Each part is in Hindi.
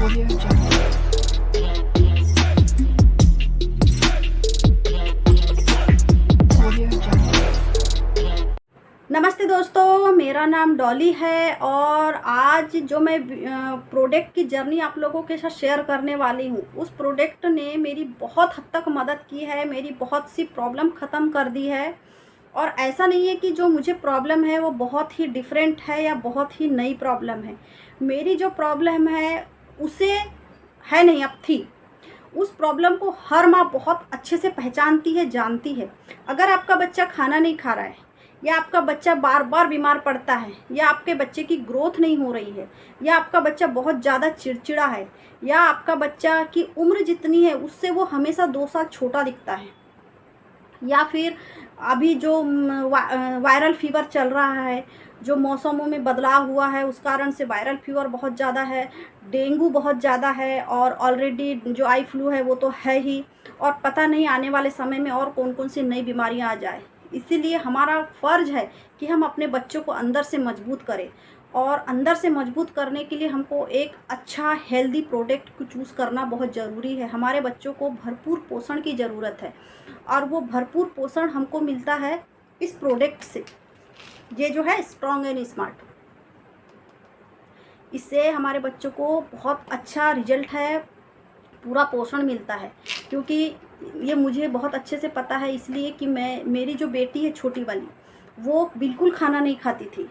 Audio Jungle. Audio Jungle. नमस्ते दोस्तों, मेरा नाम डॉली है और आज जो मैं प्रोडक्ट की जर्नी आप लोगों के साथ शेयर करने वाली हूँ, उस प्रोडक्ट ने मेरी बहुत हद तक मदद की है, मेरी बहुत सी प्रॉब्लम ख़त्म कर दी है। और ऐसा नहीं है कि जो मुझे प्रॉब्लम है वो बहुत ही डिफरेंट है या बहुत ही नई प्रॉब्लम है। मेरी जो प्रॉब्लम है उसे है नहीं, अब थी। उस प्रॉब्लम को हर माँ बहुत अच्छे से पहचानती है, जानती है। अगर आपका बच्चा खाना नहीं खा रहा है, या आपका बच्चा बार बार बीमार पड़ता है, या आपके बच्चे की ग्रोथ नहीं हो रही है, या आपका बच्चा बहुत ज़्यादा चिड़चिड़ा है, या आपका बच्चा की उम्र जितनी है उससे वो हमेशा 2 साल छोटा दिखता है, या फिर अभी जो वायरल फीवर चल रहा है, जो मौसमों में बदलाव हुआ है उस कारण से वायरल फीवर बहुत ज़्यादा है, डेंगू बहुत ज़्यादा है, और ऑलरेडी जो आई फ्लू है वो तो है ही, और पता नहीं आने वाले समय में और कौन कौन सी नई बीमारियां आ जाए। इसीलिए हमारा फ़र्ज़ है कि हम अपने बच्चों को अंदर से मजबूत करें, और अंदर से मजबूत करने के लिए हमको एक अच्छा हेल्दी प्रोडक्ट को चूज़ करना बहुत ज़रूरी है। हमारे बच्चों को भरपूर पोषण की ज़रूरत है, और वो भरपूर पोषण हमको मिलता है इस प्रोडक्ट से। ये जो है स्ट्रॉन्ग एंड स्मार्ट, इससे हमारे बच्चों को बहुत अच्छा रिजल्ट है, पूरा पोषण मिलता है। क्योंकि ये मुझे बहुत अच्छे से पता है, इसलिए कि मेरी जो बेटी है छोटी वाली, वो बिल्कुल खाना नहीं खाती थी।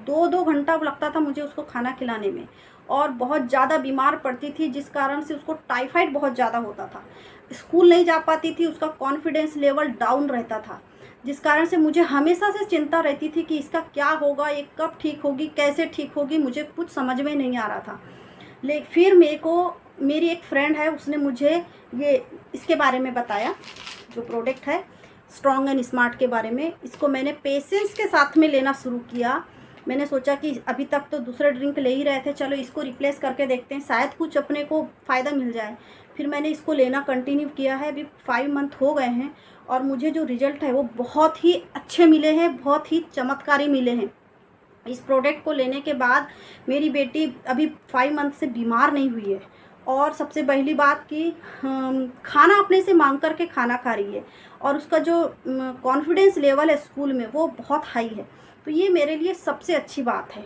2-2 घंटा लगता था मुझे उसको खाना खिलाने में, और बहुत ज़्यादा बीमार पड़ती थी, जिस कारण से उसको टाइफाइड बहुत ज़्यादा होता था। स्कूल नहीं जा पाती थी, उसका कॉन्फिडेंस लेवल डाउन रहता था, जिस कारण से मुझे हमेशा से चिंता रहती थी कि इसका क्या होगा, ये कब ठीक होगी, कैसे ठीक होगी, मुझे कुछ समझ में नहीं आ रहा था। फिर मेरे को मेरी एक फ्रेंड है, उसने मुझे ये इसके बारे में बताया, जो प्रोडक्ट है स्ट्रॉन्ग एंड स्मार्ट के बारे में। इसको मैंने पेशेंस के साथ में लेना शुरू किया। मैंने सोचा कि अभी तक तो दूसरे ड्रिंक ले ही रहे थे, चलो इसको रिप्लेस करके देखते हैं, शायद कुछ अपने को फ़ायदा मिल जाए। फिर मैंने इसको लेना कंटिन्यू किया है, अभी 5 मंथ हो गए हैं, और मुझे जो रिज़ल्ट है वो बहुत ही अच्छे मिले हैं, बहुत ही चमत्कारी मिले हैं। इस प्रोडक्ट को लेने के बाद मेरी बेटी अभी 5 मंथ से बीमार नहीं हुई है, और सबसे पहली बात कि खाना अपने से मांग करके खाना खा रही है, और उसका जो कॉन्फिडेंस लेवल है स्कूल में वो बहुत हाई है। तो ये मेरे लिए सबसे अच्छी बात है।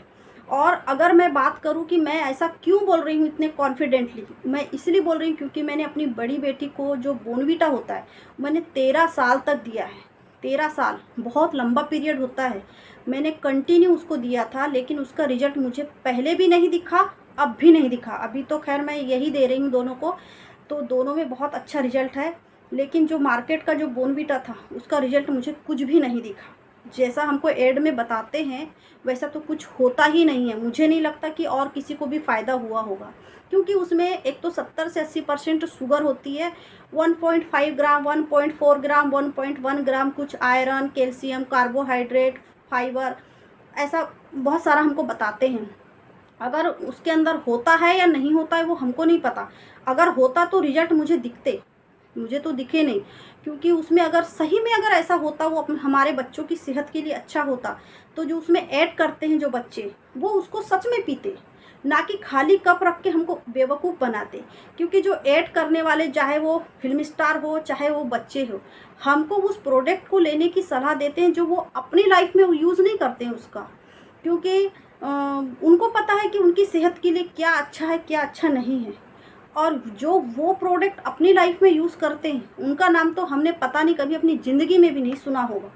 और अगर मैं बात करूं कि मैं ऐसा क्यों बोल रही हूं इतने कॉन्फिडेंटली, मैं इसलिए बोल रही हूं क्योंकि मैंने अपनी बड़ी बेटी को जो बोनवीटा होता है मैंने 13 साल तक दिया है। 13 साल बहुत लंबा पीरियड होता है, मैंने कंटिन्यू उसको दिया था, लेकिन उसका रिजल्ट मुझे पहले भी नहीं दिखा, अब भी नहीं दिखा। अभी तो खैर मैं यही दे रही हूँ दोनों को, तो दोनों में बहुत अच्छा रिजल्ट है। लेकिन जो मार्केट का जो बोनवीटा था उसका रिजल्ट मुझे कुछ भी नहीं दिखा। जैसा हमको एड में बताते हैं वैसा तो कुछ होता ही नहीं है। मुझे नहीं लगता कि और किसी को भी फ़ायदा हुआ होगा, क्योंकि उसमें एक तो 70 से 80% शुगर होती है, 1.5 ग्राम, 1.4 ग्राम, 1.1 ग्राम कुछ आयरन, कैल्शियम, कार्बोहाइड्रेट, फाइबर, ऐसा बहुत सारा हमको बताते हैं। अगर उसके अंदर होता है या नहीं होता है वो हमको नहीं पता। अगर होता तो रिजल्ट मुझे दिखते, मुझे तो दिखे नहीं। क्योंकि उसमें अगर सही में अगर ऐसा होता, वो हमारे बच्चों की सेहत के लिए अच्छा होता, तो जो उसमें ऐड करते हैं जो बच्चे, वो उसको सच में पीते, ना कि खाली कप रख के हमको बेवकूफ़ बनाते। क्योंकि जो ऐड करने वाले, चाहे वो फिल्म स्टार हो चाहे वो बच्चे हो, हमको उस प्रोडक्ट को लेने की सलाह देते हैं जो वो अपनी लाइफ में यूज़ नहीं करते हैं उसका। क्योंकि उनको पता है कि उनकी सेहत के लिए क्या अच्छा है क्या अच्छा नहीं है। और जो वो प्रोडक्ट अपनी लाइफ में यूज़ करते हैं उनका नाम तो हमने पता नहीं कभी अपनी ज़िंदगी में भी नहीं सुना होगा।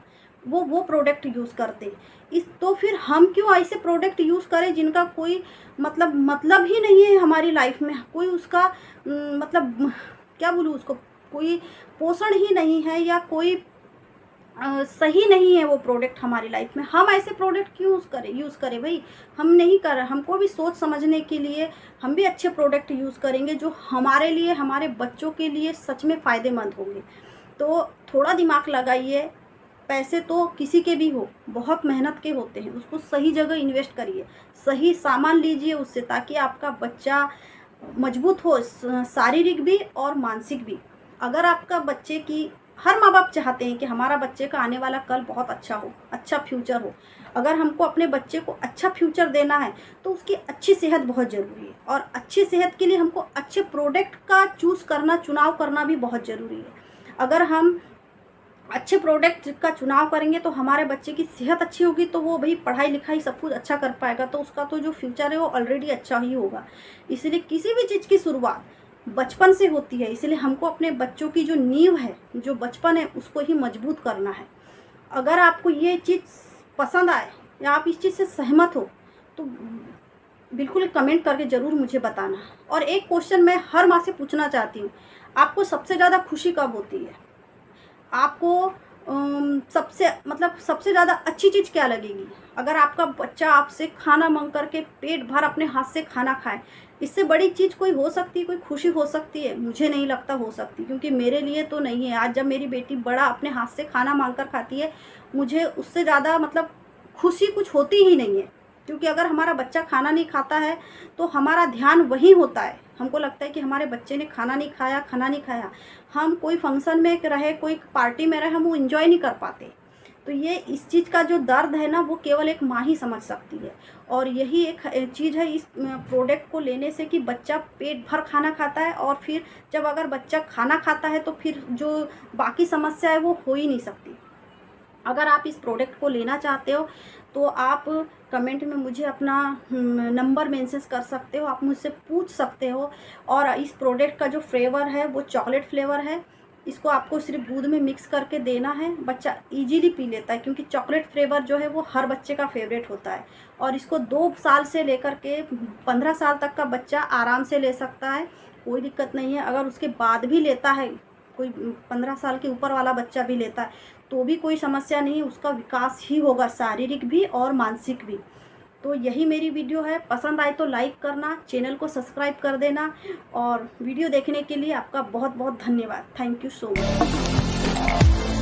वो प्रोडक्ट यूज़ करते हैं। इस तो फिर हम क्यों ऐसे प्रोडक्ट यूज़ करें जिनका कोई मतलब ही नहीं है हमारी लाइफ में, कोई उसका मतलब क्या बोलूँ उसको, कोई पोषण ही नहीं है, या कोई सही नहीं है वो प्रोडक्ट हमारी लाइफ में। हम ऐसे प्रोडक्ट क्यों यूज़ करें भाई। हम नहीं कर रहे, हमको भी सोच समझने के लिए हम भी अच्छे प्रोडक्ट यूज़ करेंगे जो हमारे लिए, हमारे बच्चों के लिए सच में फ़ायदेमंद होंगे। तो थोड़ा दिमाग लगाइए। पैसे तो किसी के भी हो, बहुत मेहनत के होते हैं, उसको सही जगह इन्वेस्ट करिए, सही सामान लीजिए उससे, ताकि आपका बच्चा मजबूत हो, शारीरिक भी और मानसिक भी। अगर आपका बच्चे की हर माँ बाप चाहते हैं कि हमारा बच्चे का आने वाला कल बहुत अच्छा हो, अच्छा फ्यूचर हो। अगर हमको अपने बच्चे को अच्छा फ्यूचर देना है तो उसकी अच्छी सेहत बहुत ज़रूरी है, और अच्छी सेहत के लिए हमको अच्छे प्रोडक्ट का चुनाव करना भी बहुत ज़रूरी है। अगर हम अच्छे प्रोडक्ट का चुनाव करेंगे तो हमारे बच्चे की सेहत अच्छी होगी, तो वो भाई पढ़ाई लिखाई सब कुछ अच्छा कर पाएगा, तो उसका तो जो फ्यूचर है वो ऑलरेडी अच्छा ही होगा। इसलिए किसी भी चीज़ की शुरुआत बचपन से होती है, इसलिए हमको अपने बच्चों की जो नींव है, जो बचपन है, उसको ही मजबूत करना है। अगर आपको ये चीज़ पसंद आए या आप इस चीज़ से सहमत हो तो बिल्कुल कमेंट करके ज़रूर मुझे बताना। और एक क्वेश्चन मैं हर माँ से पूछना चाहती हूँ, आपको सबसे ज़्यादा खुशी कब होती है? आपको सबसे ज़्यादा अच्छी चीज़ क्या लगेगी? अगर आपका बच्चा आपसे खाना मांग करके पेट भर अपने हाथ से खाना खाए, इससे बड़ी चीज़ कोई हो सकती है, कोई खुशी हो सकती है? मुझे नहीं लगता हो सकती, क्योंकि मेरे लिए तो नहीं है। आज जब मेरी बेटी बड़ा अपने हाथ से खाना मांग कर खाती है, मुझे उससे ज़्यादा खुशी कुछ होती ही नहीं है। क्योंकि अगर हमारा बच्चा खाना नहीं खाता है तो हमारा ध्यान वहीं होता है। हमको लगता है कि हमारे बच्चे ने खाना नहीं खाया। हम कोई फंक्शन में रहे, कोई पार्टी में रहे, हम वो एंजॉय नहीं कर पाते। तो ये इस चीज़ का जो दर्द है ना, वो केवल एक माँ ही समझ सकती है। और यही एक चीज़ है इस प्रोडक्ट को लेने से, कि बच्चा पेट भर खाना खाता है, और फिर जब अगर बच्चा खाना खाता है तो फिर जो बाकी समस्या है वो हो ही नहीं सकती। अगर आप इस प्रोडक्ट को लेना चाहते हो तो आप कमेंट में मुझे अपना नंबर मेंशन कर सकते हो, आप मुझसे पूछ सकते हो। और इस प्रोडक्ट का जो फ्लेवर है वो चॉकलेट फ्लेवर है। इसको आपको सिर्फ दूध में मिक्स करके देना है, बच्चा इजीली पी लेता है, क्योंकि चॉकलेट फ्लेवर जो है वो हर बच्चे का फेवरेट होता है। और इसको 2 साल से लेकर के 15 साल तक का बच्चा आराम से ले सकता है, कोई दिक्कत नहीं है। अगर उसके बाद भी लेता है, कोई 15 साल के ऊपर वाला बच्चा भी लेता है, तो भी कोई समस्या नहीं, उसका विकास ही होगा, शारीरिक भी और मानसिक भी। तो यही मेरी वीडियो है। पसंद आए तो लाइक करना, चैनल को सब्सक्राइब कर देना, और वीडियो देखने के लिए आपका बहुत बहुत धन्यवाद। Thank you so much.